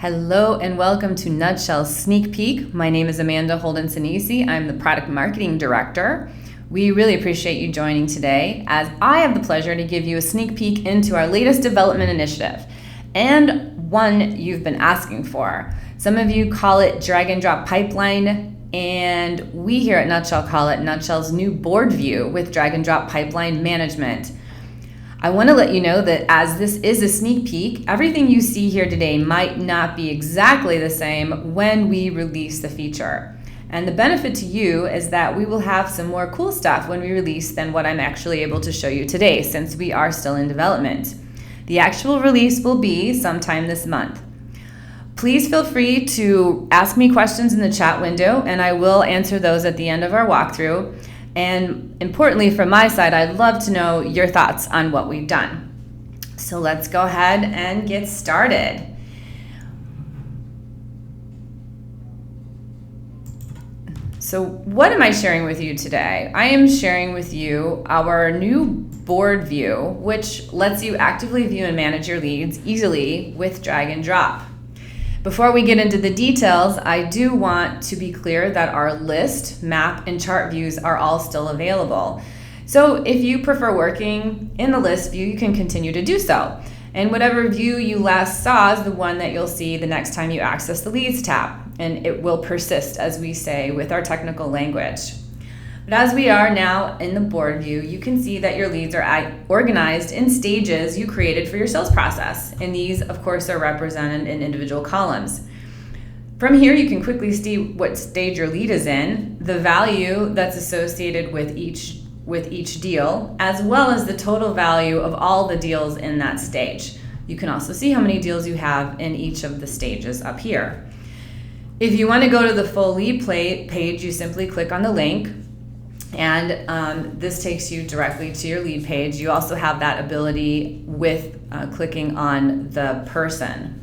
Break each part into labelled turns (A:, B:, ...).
A: Hello and welcome to Nutshell Sneak Peek. My name is Amanda Holden-Sinisi. I'm the Product Marketing Director. We really appreciate you joining today as I have the pleasure to give you a sneak peek into our latest development initiative and one you've been asking for. Some of you call it drag and drop pipeline, and we here at Nutshell call it Nutshell's new board view with drag and drop pipeline management. I want to let you know that as this is a sneak peek, everything you see here today might not be exactly the same when we release the feature. And the benefit to you is that we will have some more cool stuff when we release than what I'm actually able to show you today, since we are still in development. The actual release will be sometime this month. Please feel free to ask me questions in the chat window, and I will answer those at the end of our walkthrough. And importantly, from my side, I'd love to know your thoughts on what we've done. So let's go ahead and get started. So what am I sharing with you today? I am sharing with you our new board view, which lets you actively view and manage your leads easily with drag and drop. Before we get into the details, I do want to be clear that our list, map, and chart views are all still available. So if you prefer working in the list view, you can continue to do so. And whatever view you last saw is the one that you'll see the next time you access the Leads tab, and it will persist, as we say with our technical language. But as we are now in the board view, you can see that your leads are organized in stages you created for your sales process. And these, of course, are represented in individual columns. From here, you can quickly see what stage your lead is in, the value that's associated with each deal, as well as the total value of all the deals in that stage. You can also see how many deals you have in each of the stages up here. If you want to go to the full lead page, you simply click on the link, and this takes you directly to your lead page. You also have that ability with clicking on the person.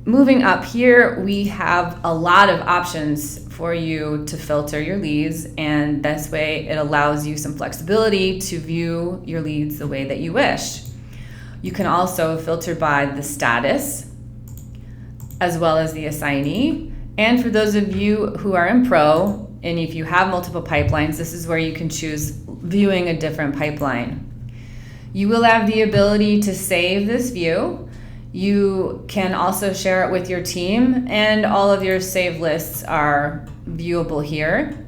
A: Moving up here, we have a lot of options for you to filter your leads, and this way it allows you some flexibility to view your leads the way that you wish. You can also filter by the status as well as the assignee. And for those of you who are in Pro, and if you have multiple pipelines, this is where you can choose viewing a different pipeline. You will have the ability to save this view. You can also share it with your team, and all of your saved lists are viewable here.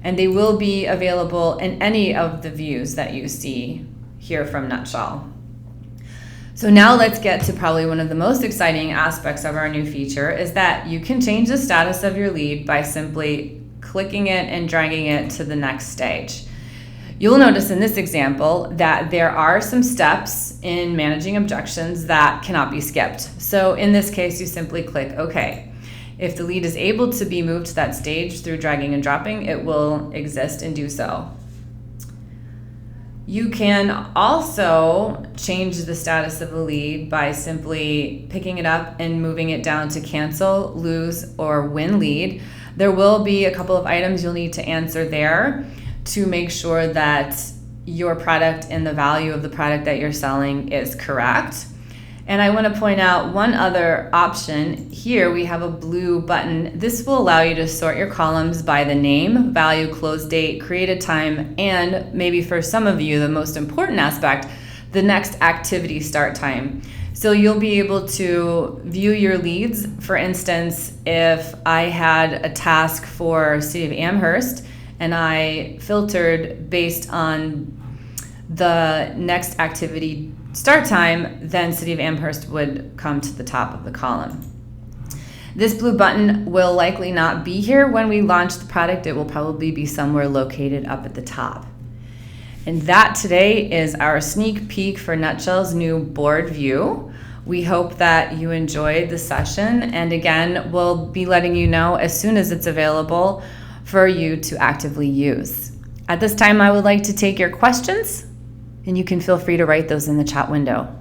A: And they will be available in any of the views that you see here from Nutshell. So now let's get to probably one of the most exciting aspects of our new feature is that you can change the status of your lead by simply clicking it and dragging it to the next stage. You'll notice in this example that there are some steps in managing objections that cannot be skipped. So in this case, you simply click OK. If the lead is able to be moved to that stage through dragging and dropping, it will exist and do so. You can also change the status of the lead by simply picking it up and moving it down to cancel, lose, or win lead. There will be a couple of items you'll need to answer there to make sure that your product and the value of the product that you're selling is correct. And I want to point out one other option. Here we have a blue button. This will allow you to sort your columns by the name, value, close date, created time, and maybe for some of you, the most important aspect, the next activity start time. So you'll be able to view your leads. For instance, if I had a task for City of Amherst and I filtered based on the next activity start time, then City of Amherst would come to the top of the column. This blue button will likely not be here when we launch the product. It will probably be somewhere located up at the top. And that today is our sneak peek for Nutshell's new board view. We hope that you enjoyed the session, and again, we'll be letting you know as soon as it's available for you to actively use. At this time, I would like to take your questions, and you can feel free to write those in the chat window.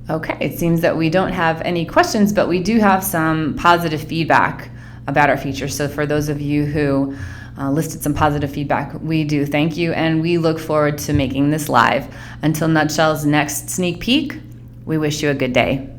A: Okay, it seems that we don't have any questions, but we do have some positive feedback about our feature. So for those of you who listed some positive feedback. We do thank you, and we look forward to making this live. Until Nutshell's next sneak peek, we wish you a good day.